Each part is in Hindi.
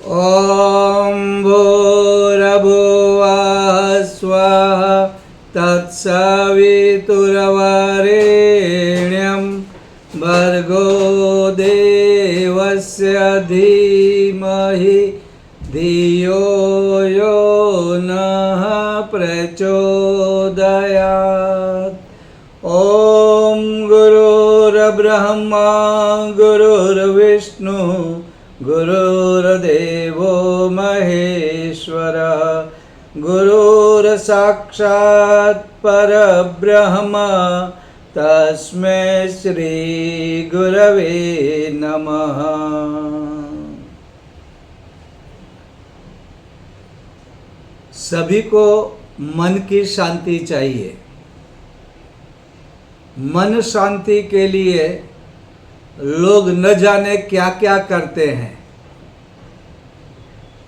ॐ भूर्भुवः स्वः तत्सवितुर्वरेण्यं भर्गो देवस्य धीमहि धियो यो नः प्रचोदयात्। ॐ गुरुर्ब्रह्मा गुरुर्विष्णुः गुरुर्देवो महेश्वरः गुरुर्साक्षात् परब्रह्म तस्मै श्री गुरवे नमः। सभी को मन की शांति चाहिए। मन शांति के लिए लोग न जाने क्या क्या करते हैं।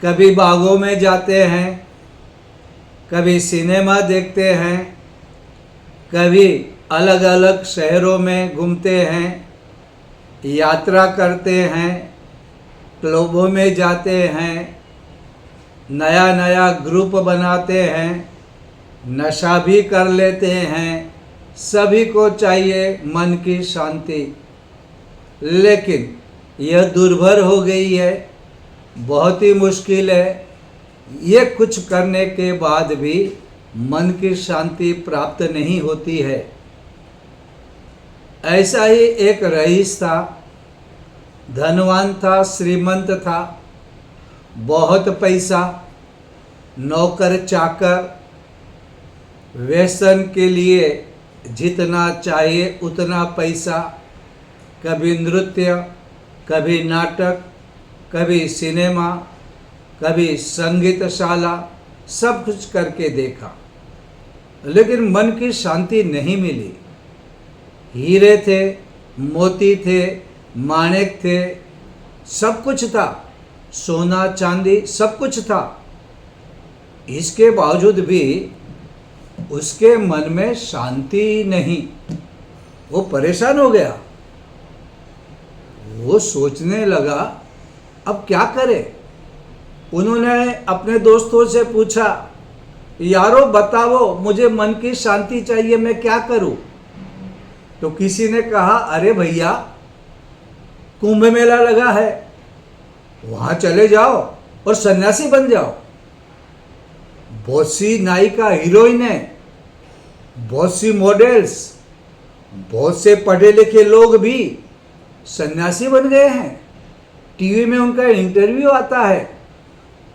कभी बागों में जाते हैं, कभी सिनेमा देखते हैं, कभी अलग अलग शहरों में घूमते हैं, यात्रा करते हैं, क्लबों में जाते हैं, नया नया ग्रुप बनाते हैं, नशा भी कर लेते हैं। सभी को चाहिए मन की शांति, लेकिन यह दुर्भर हो गई है, बहुत ही मुश्किल है। ये कुछ करने के बाद भी मन की शांति प्राप्त नहीं होती है। ऐसा ही एक रईस था, धनवान था, श्रीमंत था, बहुत पैसा, नौकर चाकर, व्यसन के लिए जितना चाहिए उतना पैसा, कभी नृत्य, कभी नाटक, कभी सिनेमा, कभी संगीतशाला, सब कुछ करके देखा, लेकिन मन की शांति नहीं मिली। हीरे थे, मोती थे, माणिक थे, सब कुछ था, सोना चांदी सब कुछ था। इसके बावजूद भी उसके मन में शांति नहीं। वो परेशान हो गया। वो सोचने लगा अब क्या करे। उन्होंने अपने दोस्तों से पूछा, यारो बताओ मुझे मन की शांति चाहिए, मैं क्या करूं। तो किसी ने कहा, अरे भैया कुंभ मेला लगा है, वहां चले जाओ और सन्यासी बन जाओ। बहुत सी नायिका हीरोइन है, बहुत सी मॉडल्स, बहुत से पढ़े लिखे लोग भी सन्यासी बन गए हैं। टीवी में उनका इंटरव्यू आता है।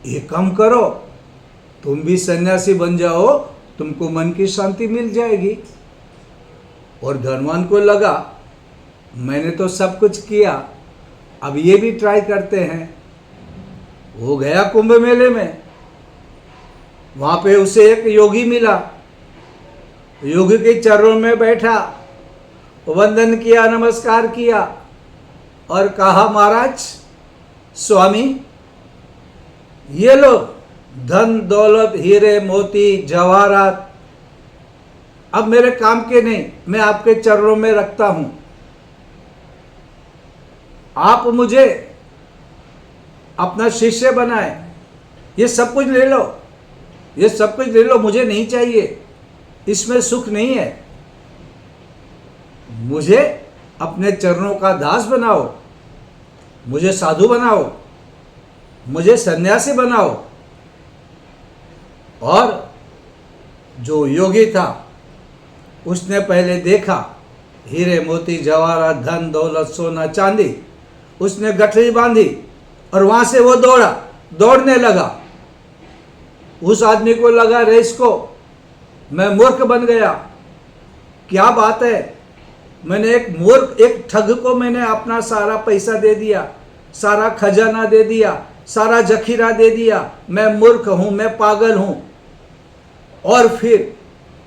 एक काम करो, तुम भी सन्यासी बन जाओ, तुमको मन की शांति मिल जाएगी। और धनवान को लगा मैंने तो सब कुछ किया, अब ये भी ट्राई करते हैं। वो गया कुंभ मेले में। वहां पे उसे एक योगी मिला। योगी के चरणों में बैठा, वंदन किया, नमस्कार किया और कहा, महाराज स्वामी ये लो धन दौलत हीरे मोती जवाहरात, अब मेरे काम के नहीं, मैं आपके चरणों में रखता हूं। आप मुझे अपना शिष्य बनाए, ये सब कुछ ले लो, ये सब कुछ ले लो, मुझे नहीं चाहिए, इसमें सुख नहीं है। मुझे अपने चरणों का दास बनाओ, मुझे साधु बनाओ, मुझे सन्यासी बनाओ। और जो योगी था उसने पहले देखा हीरे मोती जवाहरात धन दौलत सोना चांदी, उसने गठरी बांधी और वहां से वो दौड़ने लगा। उस आदमी को लगा, रेस को मैं मूर्ख बन गया, क्या बात है, मैंने एक ठग को मैंने अपना सारा पैसा दे दिया, सारा खजाना दे दिया, सारा जखीरा दे दिया, मैं मूर्ख हूं, मैं पागल हूं। और फिर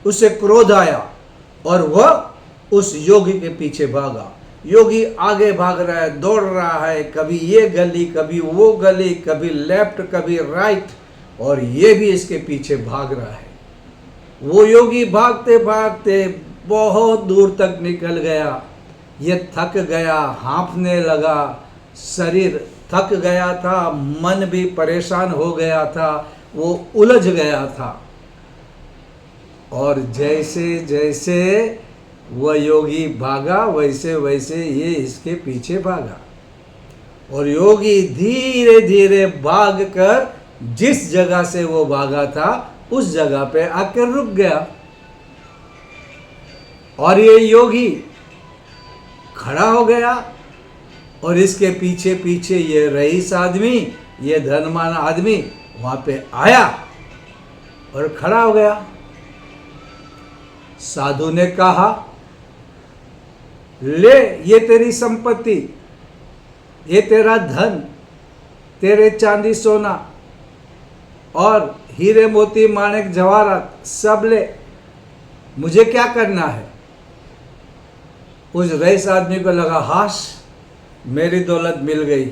उसे क्रोध आया और वह उस योगी के पीछे भागा। योगी आगे भाग रहा है, दौड़ रहा है, कभी ये गली कभी वो गली, कभी लेफ्ट कभी राइट, और ये भी इसके पीछे भाग रहा है। वो योगी भागते भागते बहुत दूर तक निकल गया। ये थक गया, हाँफने लगा, शरीर थक गया था, मन भी परेशान हो गया था, वो उलझ गया था। और जैसे जैसे वह योगी भागा वैसे वैसे ये इसके पीछे भागा, और योगी धीरे धीरे भाग कर जिस जगह से वो भागा था उस जगह पे आकर रुक गया। और ये योगी खड़ा हो गया और इसके पीछे पीछे ये रईस आदमी, ये धनवान आदमी वहां पे आया और खड़ा हो गया। साधु ने कहा, ले ये तेरी संपत्ति, ये तेरा धन, तेरे चांदी सोना और हीरे मोती माणिक जवाहरात सब ले, मुझे क्या करना है। उस रईस आदमी को लगा, हाश मेरी दौलत मिल गई।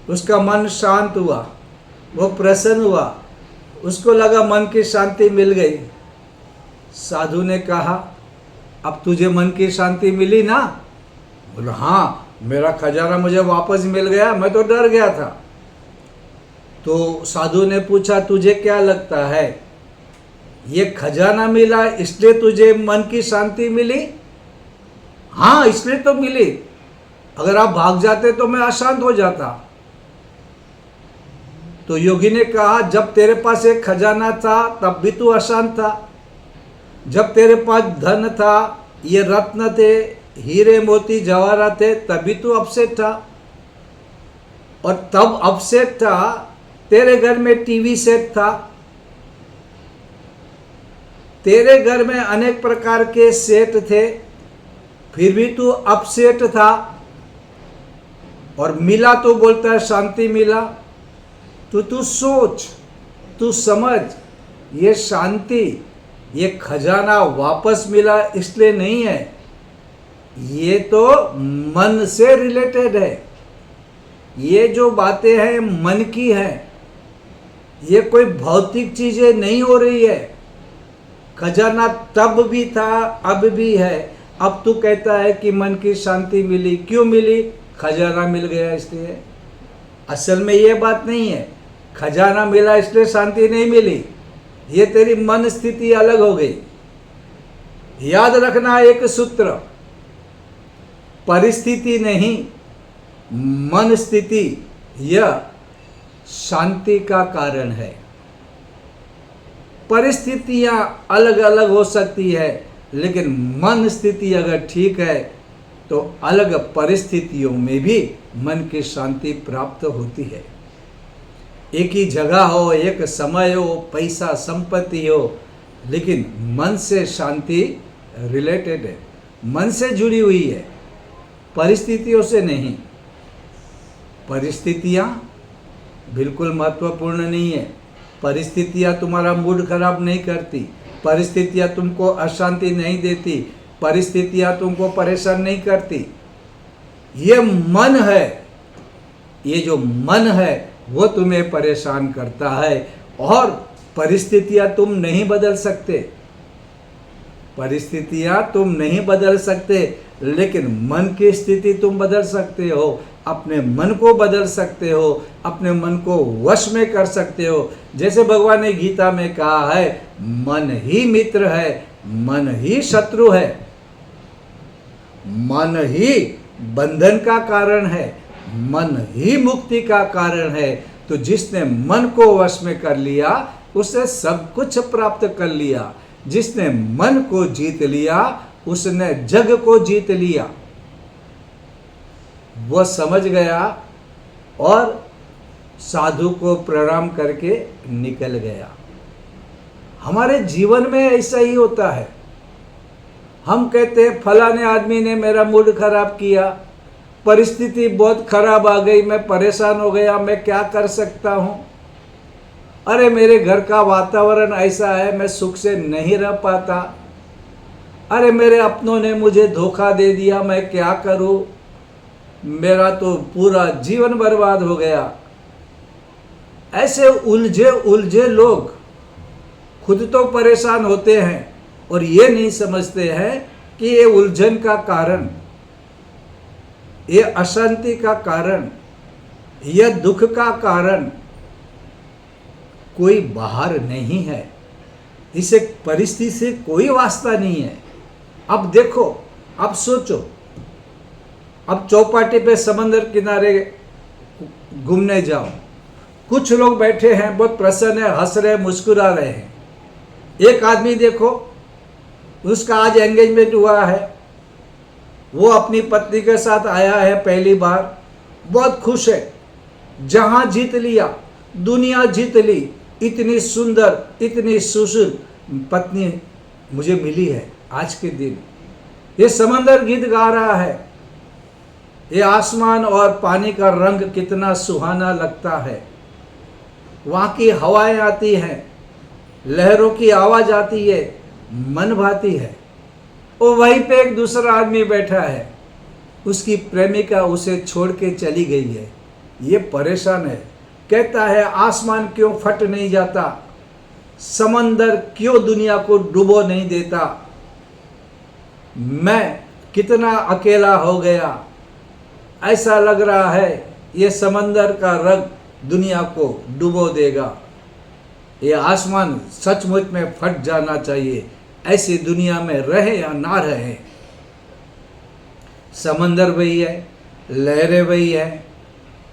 उसका मन शांत हुआ, वो प्रसन्न हुआ, उसको लगा मन की शांति मिल गई। साधु ने कहा, अब तुझे मन की शांति मिली ना। बोला, हाँ, मेरा खजाना मुझे वापस मिल गया, मैं तो डर गया था। तो साधु ने पूछा, तुझे क्या लगता है ये खजाना मिला इसलिए तुझे मन की शांति मिली। हाँ, इसलिए तो मिली, अगर आप भाग जाते तो मैं अशांत हो जाता। तो योगी ने कहा, जब तेरे पास एक खजाना था तब भी तू अशांत था, जब तेरे पास धन था, ये रत्न थे, हीरे मोती जवाहरात थे, तभी तू अपसेट था। और तब अपसेट था, तेरे घर में टीवी सेट था, तेरे घर में अनेक प्रकार के सेट थे, फिर भी तू अपसेट था। और मिला तो बोलता है शांति मिला। तो तू सोच, तू समझ, ये शांति, ये खजाना वापस मिला इसलिए नहीं है, ये तो मन से रिलेटेड है। ये जो बातें हैं मन की हैं, ये कोई भौतिक चीजें नहीं हो रही है। खजाना तब भी था, अब भी है। अब तू कहता है कि मन की शांति मिली, क्यों मिली? खजाना मिल गया इसलिए। असल में ये बात नहीं है, खजाना मिला इसलिए शांति नहीं मिली, ये तेरी मन स्थिति अलग हो गई। याद रखना एक सूत्र, परिस्थिति नहीं, मन स्थिति यह शांति का कारण है। परिस्थितियां अलग अलग हो सकती है, लेकिन मन स्थिति अगर ठीक है तो अलग परिस्थितियों में भी मन की शांति प्राप्त होती है। एक ही जगह हो, एक समय हो, पैसा संपत्ति हो, लेकिन मन से शांति रिलेटेड है, मन से जुड़ी हुई है, परिस्थितियों से नहीं। परिस्थितियां बिल्कुल महत्वपूर्ण नहीं है। परिस्थितियां तुम्हारा मूड खराब नहीं करती, परिस्थितियां तुमको अशांति नहीं देती, परिस्थितियां तुमको परेशान नहीं करती। ये मन है, ये जो मन है वो तुम्हें परेशान करता है। और परिस्थितियां तुम नहीं बदल सकते, परिस्थितियां तुम नहीं बदल सकते, लेकिन मन की स्थिति तुम बदल सकते हो। अपने मन को बदल सकते हो, अपने मन को वश में कर सकते हो। जैसे भगवान ने गीता में कहा है, मन ही मित्र है, मन ही शत्रु है, मन ही बंधन का कारण है, मन ही मुक्ति का कारण है। तो जिसने मन को वश में कर लिया उसने सब कुछ प्राप्त कर लिया। जिसने मन को जीत लिया उसने जग को जीत लिया। वह समझ गया और साधु को प्रणाम करके निकल गया। हमारे जीवन में ऐसा ही होता है। हम कहते हैं फलाने आदमी ने मेरा मूड खराब किया, परिस्थिति बहुत खराब आ गई, मैं परेशान हो गया, मैं क्या कर सकता हूँ। अरे मेरे घर का वातावरण ऐसा है, मैं सुख से नहीं रह पाता। अरे मेरे अपनों ने मुझे धोखा दे दिया, मैं क्या करूँ, मेरा तो पूरा जीवन बर्बाद हो गया। ऐसे उलझे उलझे लोग खुद तो परेशान होते हैं और ये नहीं समझते हैं कि ये उलझन का कारण, ये अशांति का कारण यह दुख का कारण कोई बाहर नहीं है, इसे परिस्थिति से कोई वास्ता नहीं है। अब देखो, अब सोचो, अब चौपाटी पे समंदर किनारे घूमने जाओ, कुछ लोग बैठे हैं, बहुत प्रसन्न है, हंस रहे, मुस्कुरा रहे हैं। एक आदमी देखो, उसका आज एंगेजमेंट हुआ है, वो अपनी पत्नी के साथ आया है पहली बार, बहुत खुश है, जहां जीत लिया, दुनिया जीत ली, इतनी सुंदर, इतनी सुशील पत्नी मुझे मिली है आज के दिन। ये समंदर गीत गा रहा है, ये आसमान और पानी का रंग कितना सुहाना लगता है, वहाँ की हवाएं आती हैं, लहरों की आवाज आती है, मन भाती है। और वहीं पे एक दूसरा आदमी बैठा है, उसकी प्रेमिका उसे छोड़ के चली गई है, ये परेशान है, कहता है आसमान क्यों फट नहीं जाता, समंदर क्यों दुनिया को डुबो नहीं देता, मैं कितना अकेला हो गया, ऐसा लग रहा है ये समंदर का रंग दुनिया को डुबो देगा, ये आसमान सचमुच में फट जाना चाहिए, ऐसी दुनिया में रहे या ना रहे। समंदर वही है, लहरें वही है,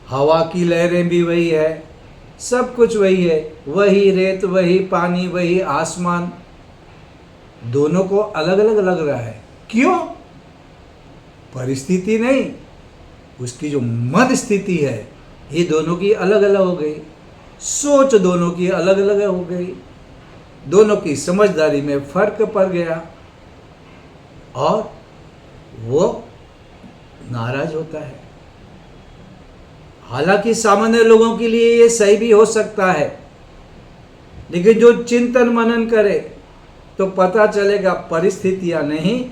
हवा की लहरें भी वही है, सब कुछ वही है, वही रेत, वही पानी, वही आसमान, दोनों को अलग अलग लग रहा है। क्यों? परिस्थिति नहीं, उसकी जो मन स्थिति है, ये दोनों की अलग अलग हो गई, सोच दोनों की अलग अलग हो गई, दोनों की समझदारी में फर्क पड़ गया और वो नाराज होता है। हालांकि सामान्य लोगों के लिए ये सही भी हो सकता है, लेकिन जो चिंतन मनन करे तो पता चलेगा परिस्थितियां नहीं,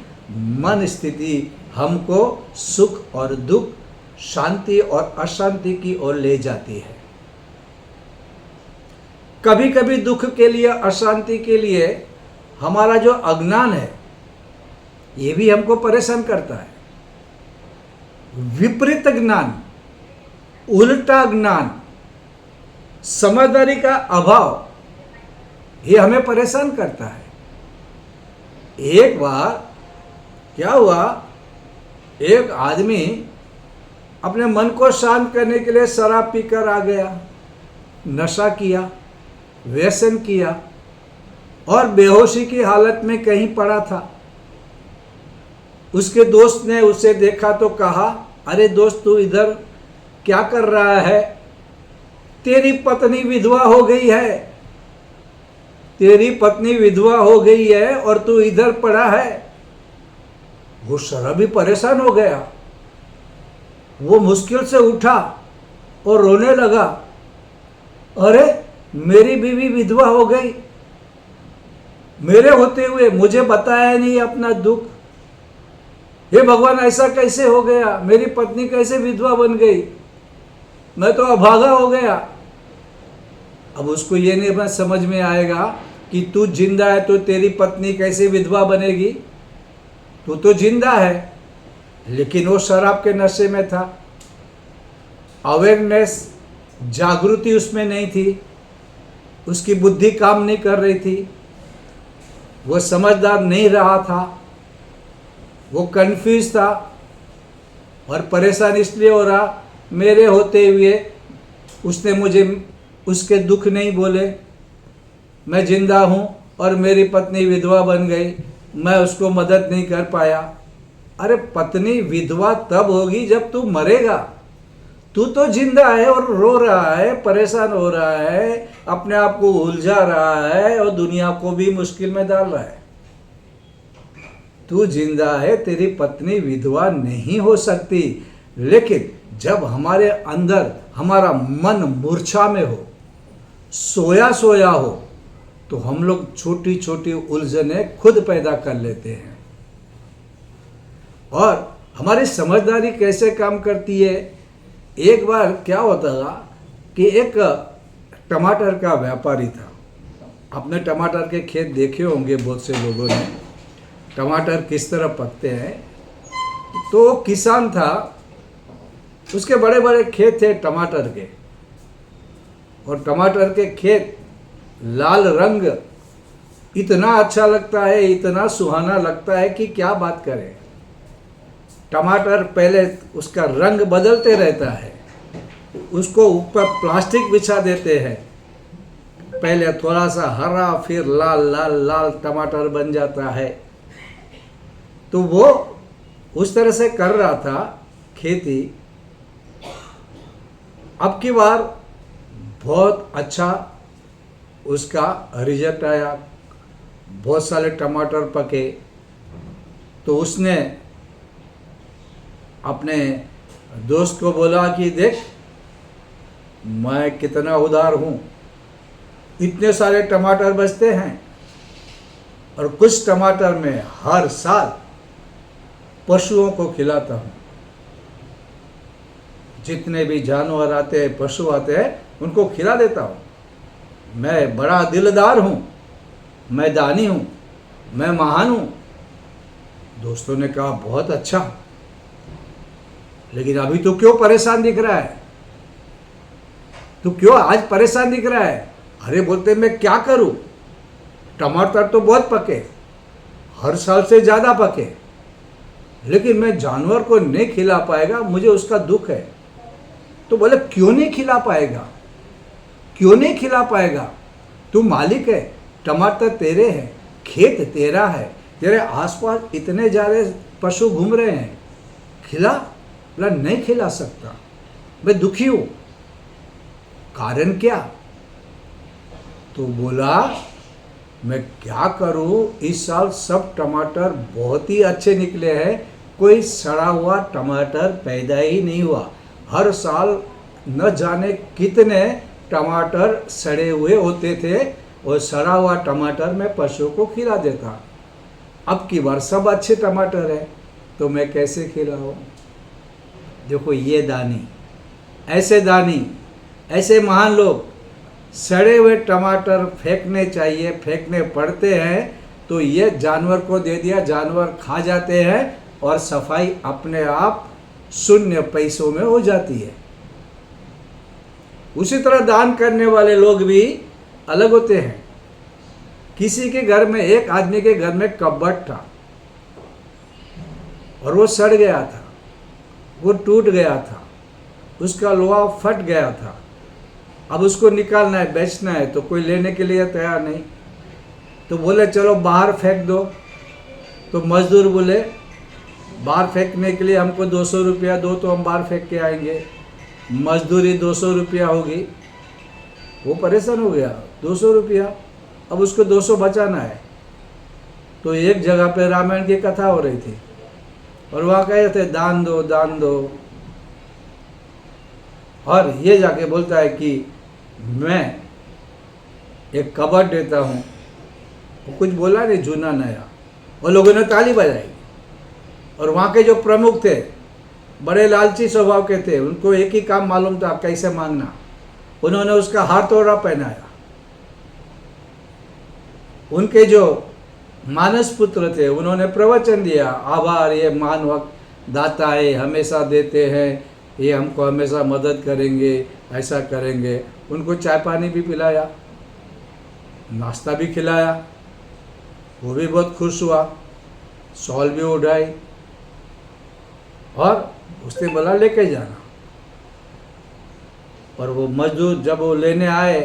मन स्थिति हमको सुख और दुख, शांति और अशांति की ओर ले जाती है। कभी कभी दुख के लिए, अशांति के लिए हमारा जो अज्ञान है, ये भी हमको परेशान करता है। विपरीत ज्ञान, उल्टा ज्ञान, समझदारी का अभाव, ये हमें परेशान करता है। एक बार क्या हुआ, एक आदमी अपने मन को शांत करने के लिए शराब पीकर आ गया, नशा किया, व्यसन किया और बेहोशी की हालत में कहीं पड़ा था। उसके दोस्त ने उसे देखा तो कहा, अरे दोस्त तू इधर क्या कर रहा है, तेरी पत्नी विधवा हो गई है, तेरी पत्नी विधवा हो गई है और तू इधर पड़ा है। वो शराबी परेशान हो गया, वो मुश्किल से उठा और रोने लगा, अरे मेरी बीवी विधवा हो गई, मेरे होते हुए मुझे बताया नहीं अपना दुख, हे भगवान ऐसा कैसे हो गया, मेरी पत्नी कैसे विधवा बन गई, मैं तो अभागा हो गया। अब उसको ये नहीं समझ में आएगा कि तू जिंदा है तो तेरी पत्नी कैसे विधवा बनेगी, तू तो जिंदा है। लेकिन वो शराब के नशे में था, अवेयरनेस, जागृति उसमें नहीं थी, उसकी बुद्धि काम नहीं कर रही थी, वो समझदार नहीं रहा था, वो कंफ्यूज था और परेशान इसलिए हो रहा, मेरे होते हुए उसने मुझे उसके दुख नहीं बोले, मैं जिंदा हूँ और मेरी पत्नी विधवा बन गई, मैं उसको मदद नहीं कर पाया। अरे पत्नी विधवा तब होगी जब तू मरेगा, तू तो जिंदा है और रो रहा है, परेशान हो रहा है, अपने आप को उलझा रहा है और दुनिया को भी मुश्किल में डाल रहा है। तू जिंदा है, तेरी पत्नी विधवा नहीं हो सकती। लेकिन जब हमारे अंदर हमारा मन मूर्छा में हो, सोया सोया हो, तो हम लोग छोटी छोटी उलझनें खुद पैदा कर लेते हैं। और हमारी समझदारी कैसे काम करती है, एक बार क्या होता था कि एक टमाटर का व्यापारी था। आपने टमाटर के खेत देखे होंगे बहुत से लोगों ने, टमाटर किस तरह पकते हैं। तो किसान था, उसके बड़े बड़े खेत थे टमाटर के, और टमाटर के खेत लाल रंग इतना अच्छा लगता है, इतना सुहाना लगता है कि क्या बात करें। टमाटर पहले उसका रंग बदलते रहता है, उसको ऊपर प्लास्टिक बिछा देते हैं, पहले थोड़ा सा हरा फिर लाल लाल लाल टमाटर बन जाता है। तो वो उस तरह से कर रहा था खेती। अब की बार बहुत अच्छा उसका रिजल्ट आया, बहुत सारे टमाटर पके। तो उसने अपने दोस्त को बोला कि देख, मैं कितना उदार हूँ, इतने सारे टमाटर बचते हैं और कुछ टमाटर में हर साल पशुओं को खिलाता हूँ। जितने भी जानवर आते हैं, पशु आते हैं, उनको खिला देता हूँ। मैं बड़ा दिलदार हूँ, मैं दानी हूँ, मैं महान हूँ। दोस्तों ने कहा बहुत अच्छा, लेकिन अभी तो क्यों परेशान दिख रहा है, तू क्यों आज परेशान दिख रहा है? अरे बोलते मैं क्या करूँ, टमाटर तो बहुत पके, हर साल से ज़्यादा पके, लेकिन मैं जानवर को नहीं खिला पाएगा, मुझे उसका दुख है। तो बोले क्यों नहीं खिला पाएगा, क्यों नहीं खिला पाएगा? तू मालिक है, टमाटर तेरे हैं, खेत तेरा है, तेरे आसपास इतने सारे पशु घूम रहे हैं, खिला। बोला नहीं खिला सकता, मैं दुखी हूँ। कारण क्या? तो बोला मैं क्या करूँ, इस साल सब टमाटर बहुत ही अच्छे निकले हैं, कोई सड़ा हुआ टमाटर पैदा ही नहीं हुआ। हर साल न जाने कितने टमाटर सड़े हुए होते थे, और सड़ा हुआ टमाटर मैं पशुओं को खिला देता। अब की बार सब अच्छे टमाटर है, तो मैं कैसे खिलाऊं? देखो ये दानी, ऐसे महान लोग, सड़े हुए टमाटर फेंकने चाहिए, फेंकने पड़ते हैं, तो ये जानवर को दे दिया, जानवर खा जाते हैं और सफाई अपने आप शून्य पैसों में हो जाती है। उसी तरह दान करने वाले लोग भी अलग होते हैं। किसी के घर में, एक आदमी के घर में कबर्ड था और वो सड़ गया था, वो टूट गया था, उसका लोहा फट गया था। अब उसको निकालना है, बेचना है, तो कोई लेने के लिए तैयार नहीं। तो बोले चलो बाहर फेंक दो। तो मजदूर बोले बाहर फेंकने के लिए हमको 200 रुपया दो, तो हम बाहर फेंक के आएंगे। मजदूरी 200 रुपया होगी। वो परेशान हो गया, 200 रुपया, अब उसको 200 बचाना है। तो एक जगह पे रामायण की कथा हो रही थी और वहाँ कह रहे थे दान दो दान दो, और ये जाके बोलता है कि मैं एक कबर्ड देता हूँ। वो कुछ बोला नहीं, जूना नया। और लोगों ने ताली बजाई, और वहाँ के जो प्रमुख थे बड़े लालची स्वभाव के थे, उनको एक ही काम मालूम था कैसे मांगना। उन्होंने उसका हाथ तोड़ा पहनाया। उनके जो मानस पुत्र थे उन्होंने प्रवचन दिया, आभार, ये महान वक्त दाता है, हमेशा देते हैं, ये हमको हमेशा मदद करेंगे, ऐसा करेंगे। उनको चाय पानी भी पिलाया, नाश्ता भी खिलाया, वो भी बहुत खुश हुआ, शॉल भी उड़ाई, और उसने बोला लेके जाना। और वो मजदूर जब वो लेने आए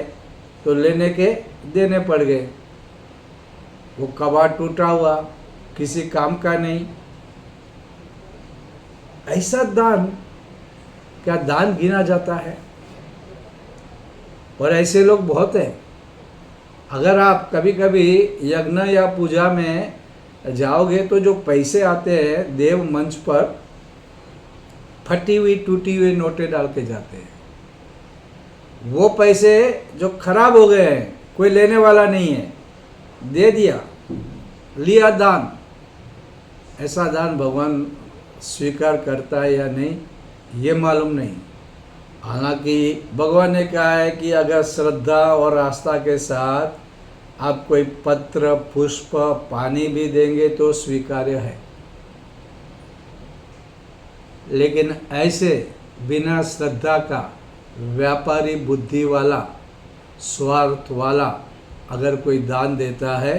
तो लेने के देने पड़ गए। वो कबाड़ टूटा हुआ, किसी काम का नहीं। ऐसा दान क्या दान गिना जाता है? और ऐसे लोग बहुत हैं। अगर आप कभी कभी यज्ञ या पूजा में जाओगे तो जो पैसे आते हैं देव मंच पर, फटी हुई टूटी हुई नोटें डाल के जाते हैं। वो पैसे जो खराब हो गए हैं, कोई लेने वाला नहीं है, दे दिया, लिया दान। ऐसा दान भगवान स्वीकार करता है या नहीं ये मालूम नहीं। हालांकि भगवान ने कहा है कि अगर श्रद्धा और आस्था के साथ आप कोई पत्र, पुष्प, पानी भी देंगे तो स्वीकार्य है। लेकिन ऐसे बिना श्रद्धा का, व्यापारी बुद्धि वाला, स्वार्थ वाला अगर कोई दान देता है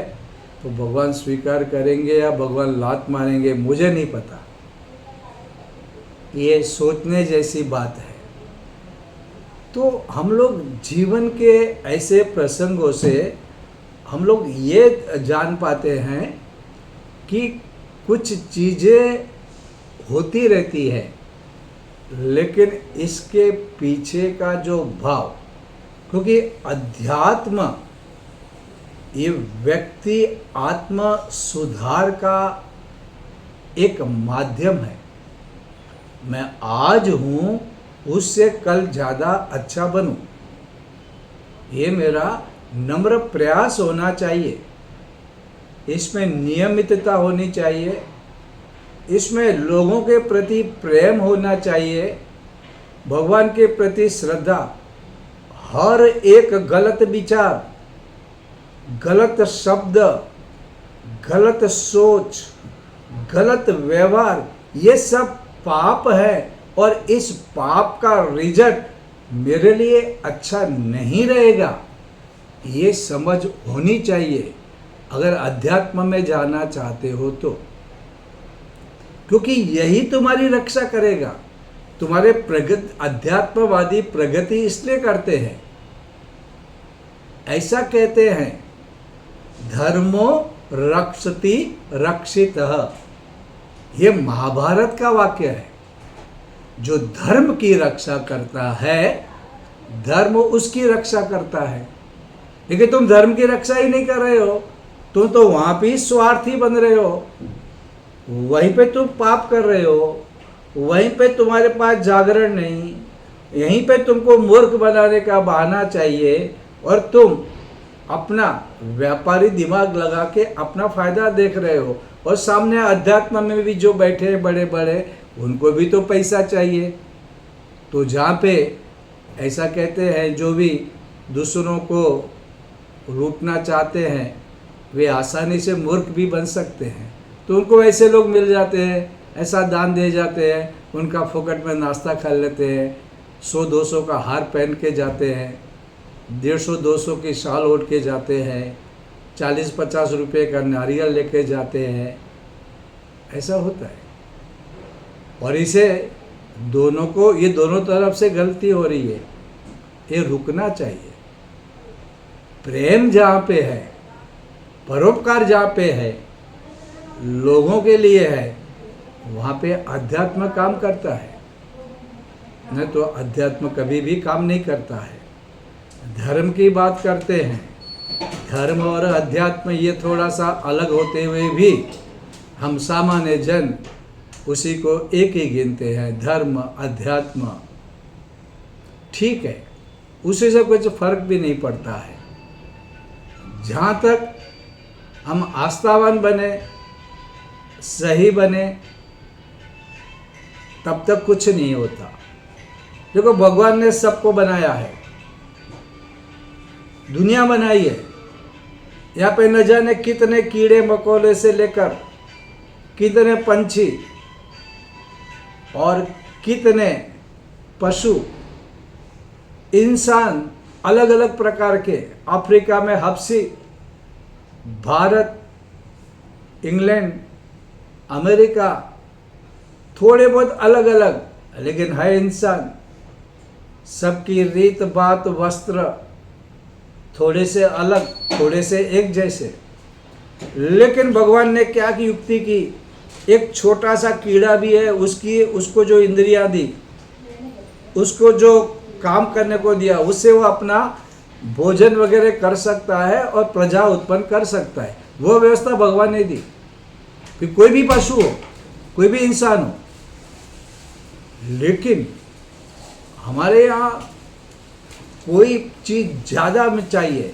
तो भगवान स्वीकार करेंगे या भगवान लात मारेंगे, मुझे नहीं पता। ये सोचने जैसी बात है। तो हम लोग जीवन के ऐसे प्रसंगों से हम लोग ये जान पाते हैं कि कुछ चीज़ें होती रहती है, लेकिन इसके पीछे का जो भाव, क्योंकि अध्यात्म ये व्यक्ति आत्म सुधार का एक माध्यम है। मैं आज हूँ, उससे कल ज़्यादा अच्छा बनूं, ये मेरा नम्र प्रयास होना चाहिए। इसमें नियमितता होनी चाहिए, इसमें लोगों के प्रति प्रेम होना चाहिए, भगवान के प्रति श्रद्धा। हर एक गलत विचार, गलत शब्द, गलत सोच, गलत व्यवहार, ये सब पाप है और इस पाप का रिजल्ट मेरे लिए अच्छा नहीं रहेगा, ये समझ होनी चाहिए अगर अध्यात्म में जाना चाहते हो तो। क्योंकि यही तुम्हारी रक्षा करेगा। तुम्हारे अध्यात्मवादी प्रगति इसलिए करते हैं, ऐसा कहते हैं, धर्मो रक्षति रक्षितः। ये महाभारत का वाक्य है। जो धर्म की रक्षा करता है, धर्म उसकी रक्षा करता है। लेकिन तुम धर्म की रक्षा ही नहीं कर रहे हो, तुम तो वहां पे स्वार्थी बन रहे हो, वहीं पे तुम पाप कर रहे हो, वहीं पे तुम्हारे पास जागरण नहीं, यहीं पे तुमको मूर्ख बनाने का बहाना चाहिए और तुम अपना व्यापारी दिमाग लगा के अपना फायदा देख रहे हो। और सामने अध्यात्म में भी जो बैठे हैं बड़े बड़े, उनको भी तो पैसा चाहिए। तो जहाँ पे ऐसा कहते हैं, जो भी दूसरों को लूटना चाहते हैं वे आसानी से मूर्ख भी बन सकते हैं। तो उनको ऐसे लोग मिल जाते हैं, ऐसा दान दे जाते हैं, उनका फोकट में नाश्ता खा लेते हैं, 100-200 का हार पहन के जाते हैं, 150-200 की शाल ओढ़ के जाते हैं, 40-50 रुपये का नारियल लेके जाते हैं। ऐसा होता है। और इसे दोनों को, ये दोनों तरफ से गलती हो रही है, ये रुकना चाहिए। प्रेम जहाँ पे है, परोपकार जहाँ पे है, लोगों के लिए है, वहाँ पे अध्यात्म काम करता है। नहीं तो अध्यात्म कभी भी काम नहीं करता है। धर्म की बात करते हैं, धर्म और अध्यात्म ये थोड़ा सा अलग होते हुए भी हम सामान्य जन उसी को एक ही गिनते हैं। धर्म अध्यात्म ठीक है, उसी से कुछ फर्क भी नहीं पड़ता है। जहाँ तक हम आस्थावान बने, सही बने, तब तक कुछ नहीं होता। देखो, भगवान ने सबको बनाया है, दुनिया बनाई है। यहाँ पे न जाने कितने कीड़े मकोड़े से लेकर कितने पंछी और कितने पशु, इंसान, अलग अलग प्रकार के। अफ्रीका में हब्सी, भारत, इंग्लैंड, अमेरिका, थोड़े बहुत अलग अलग, लेकिन है इंसान। सबकी रीत बात वस्त्र थोड़े से अलग, थोड़े से एक जैसे। लेकिन भगवान ने क्या की युक्ति की, एक छोटा सा कीड़ा भी है, उसको जो इंद्रियां दी, उसको जो काम करने को दिया, उससे वो अपना भोजन वगैरह कर सकता है और प्रजा उत्पन्न कर सकता है। वो व्यवस्था भगवान ने दी। फिर कोई भी पशु हो, कोई भी इंसान हो। लेकिन हमारे यहाँ कोई चीज़ ज़्यादा में चाहिए।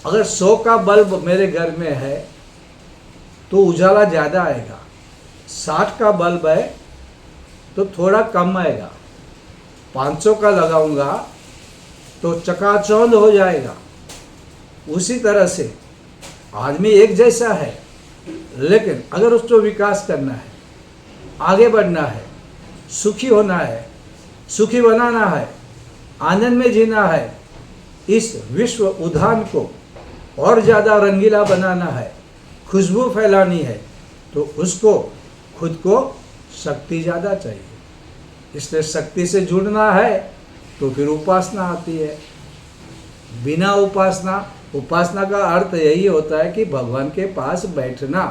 अगर 100 का बल्ब मेरे घर में है तो उजाला ज़्यादा आएगा, 60 का बल्ब है तो थोड़ा कम आएगा, 500 का लगाऊंगा तो चकाचौंध हो जाएगा। उसी तरह से आदमी एक जैसा है, लेकिन अगर उसको विकास करना है, आगे बढ़ना है, सुखी होना है, सुखी बनाना है, आनंद में जीना है, इस विश्व उद्यान को और ज़्यादा रंगीला बनाना है, खुशबू फैलानी है, तो उसको खुद को शक्ति ज़्यादा चाहिए। इसलिए शक्ति से जुड़ना है तो फिर उपासना आती है। बिना उपासना, उपासना का अर्थ यही होता है कि भगवान के पास बैठना।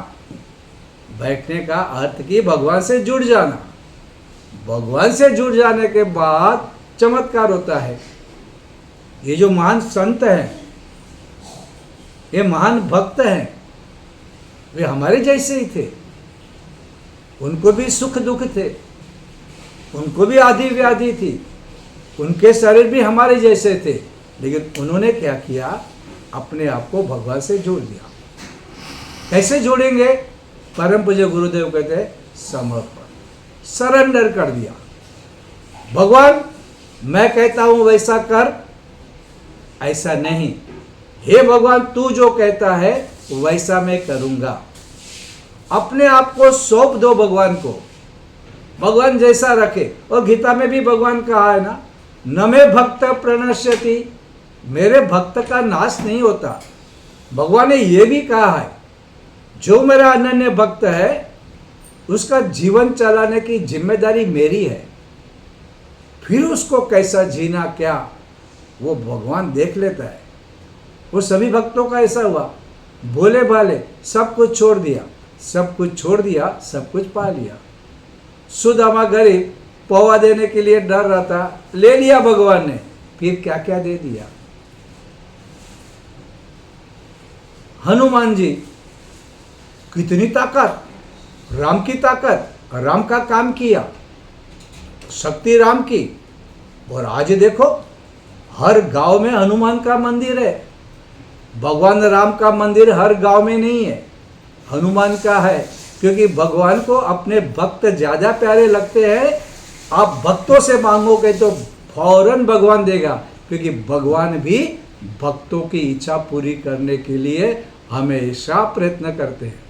बैठने का अर्थ कि भगवान से जुड़ जाना। भगवान से जुड़ जाने के बाद चमत्कार होता है। ये जो महान संत हैं, ये महान भक्त हैं, वे हमारे जैसे ही थे। उनको भी सुख दुख थे, उनको भी आदि व्याधि थी, उनके शरीर भी हमारे जैसे थे, लेकिन उन्होंने क्या किया? अपने आप को भगवान से जोड़ दिया। कैसे जोड़ेंगे? परम पूज्य गुरुदेव कहते हैं समर्पण, सरेंडर कर दिया। भगवान मैं कहता हूं वैसा कर, ऐसा नहीं। हे भगवान तू जो कहता है वैसा मैं करूंगा। अपने आप को सौंप दो भगवान को, भगवान जैसा रखे। और गीता में भी भगवान कहा है ना, न मे भक्त प्रणश्यति, मेरे भक्त का नाश नहीं होता। भगवान ने यह भी कहा है, जो मेरा अनन्य भक्त है उसका जीवन चलाने की जिम्मेदारी मेरी है। फिर उसको कैसा जीना क्या, वो भगवान देख लेता है। वो सभी भक्तों का ऐसा हुआ, भोले भाले सब कुछ छोड़ दिया, सब कुछ छोड़ दिया, सब कुछ पा लिया। सुदामा गरीब पौवा देने के लिए डर रहा था, ले लिया भगवान ने, फिर क्या क्या दे दिया। हनुमान जी, कितनी ताकत, राम की ताकत, राम का काम किया, शक्ति राम की। और आज देखो हर गांव में हनुमान का मंदिर है। भगवान राम का मंदिर हर गांव में नहीं है, हनुमान का है। क्योंकि भगवान को अपने भक्त ज़्यादा प्यारे लगते हैं। आप भक्तों से मांगोगे तो फौरन भगवान देगा, क्योंकि भगवान भी भक्तों की इच्छा पूरी करने के लिए हमेशा प्रयत्न करते हैं।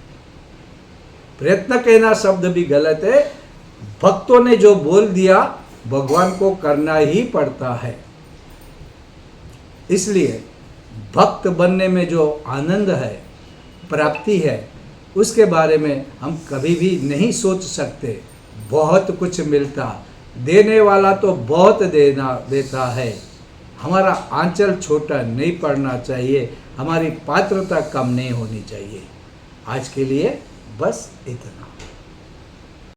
प्रयत्न कहना शब्द भी गलत है। भक्तों ने जो बोल दिया भगवान को करना ही पड़ता है। इसलिए भक्त बनने में जो आनंद है, प्राप्ति है, उसके बारे में हम कभी भी नहीं सोच सकते। बहुत कुछ मिलता, देने वाला तो बहुत देता है। हमारा आंचल छोटा नहीं पड़ना चाहिए, हमारी पात्रता कम नहीं होनी चाहिए। आज के लिए बस इतना।